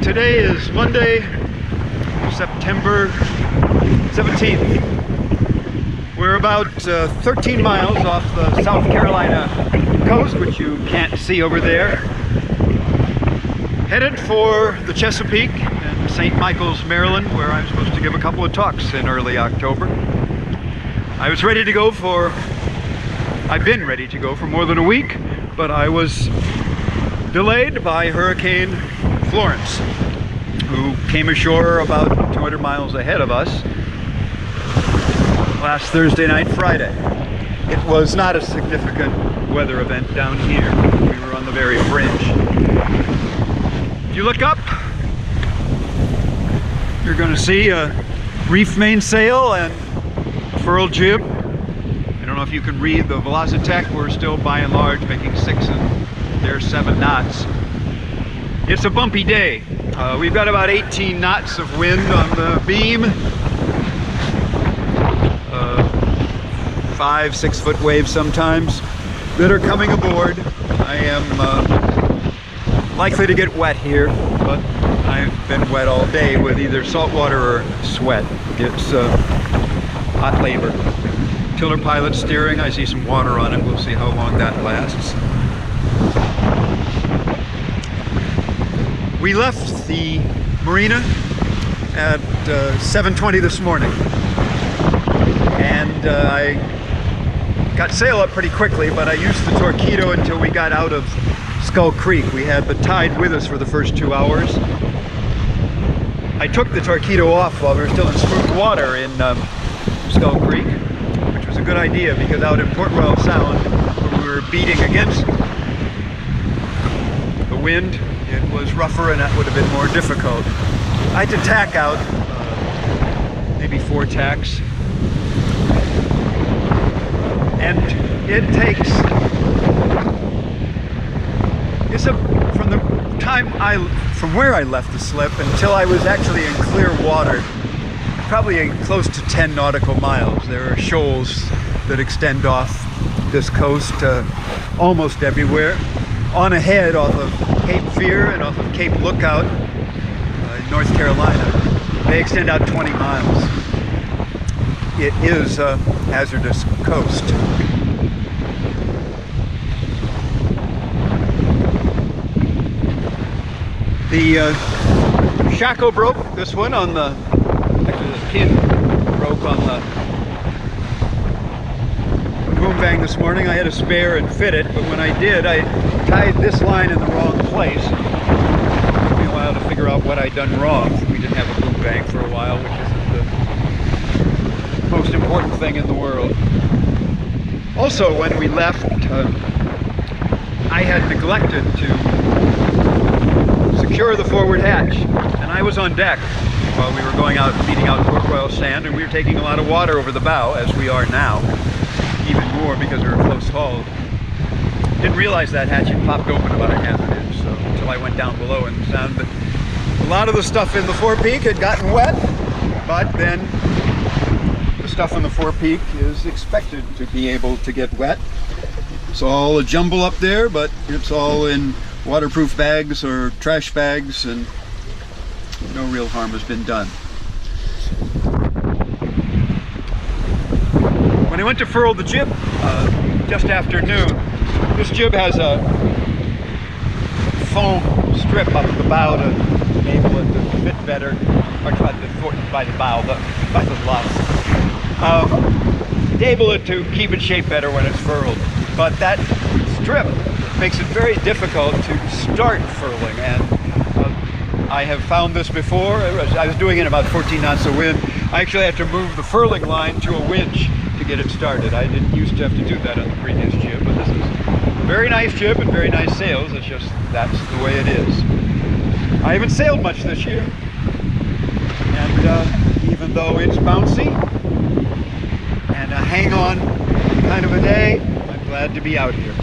Today is Monday, September 17th. We're about 13 miles off the South Carolina coast, which you can't see over there. Headed for the Chesapeake and St. Michael's, Maryland, where I'm supposed to give a couple of talks in early October. I've been ready to go for more than a week, but I was delayed by Hurricane Florence, who came ashore about 200 miles ahead of us last Thursday night, Friday. It was not a significant weather event down here. We were on the very fringe. If you look up, you're going to see a reef mainsail and furled jib. I don't know if you can read the Velocitech. We're still by and large making 6 and there's 7 knots. It's a bumpy day. We've got about 18 knots of wind on the beam. 5-6 foot waves sometimes that are coming aboard. I am likely to get wet here, but I've been wet all day with either salt water or sweat. It's hot labor. Tiller pilot steering, I see some water on it. We'll see how long that lasts. We left the marina at 7:20 this morning, and I got sail up pretty quickly, but I used the Torpedo until we got out of Skull Creek. We had the tide with us for the first 2 hours. I took the Torpedo off while we were still in smooth water in Skull Creek, which was a good idea because out in Port Royal Sound, where we were beating against the wind, it was rougher and that would have been more difficult. I had to tack out maybe 4 tacks. And it takes, from where I left the slip until I was actually in clear water, probably close to 10 nautical miles. There are shoals that extend off this coast almost everywhere. On ahead off of Cape Fear and off of Cape Lookout in North Carolina, they extend out 20 miles. It is a hazardous coast. The shackle broke, this one on the, actually the pin broke on the boom bang this morning. I had a spare and fit it, but when I did, I tied this line in the wrong place. It took me a while to figure out what I'd done wrong. We didn't have a boom bang for a while, which isn't the most important thing in the world. Also, when we left, I had neglected to secure the forward hatch, and I was on deck while we were going out beating out Port Royal Sand, and we were taking a lot of water over the bow, as we are now, even more because we were close hauled. Didn't realize that hatch had popped open about a half an inch, so until I went down below and found that a lot of the stuff in the forepeak had gotten wet, but then the stuff in the forepeak is expected to be able to get wet. It's all a jumble up there, but it's all in waterproof bags or trash bags, and no real harm has been done. When I went to furl the jib just after noon, this jib has a foam strip up at the bow to enable it to fit better, or by the bow, by the luff. Enable it to keep its shape better when it's furled. But that strip makes it very difficult to start furling, and I have found this before. I was doing it about 14 knots of wind. I actually had to move the furling line to a winch to get it started. I didn't used to have to do that on the previous jib, but this is a very nice jib and very nice sails. It's just, that's the way it is. I haven't sailed much this year, and even though it's bouncy and a hang-on kind of a day, I'm glad to be out here.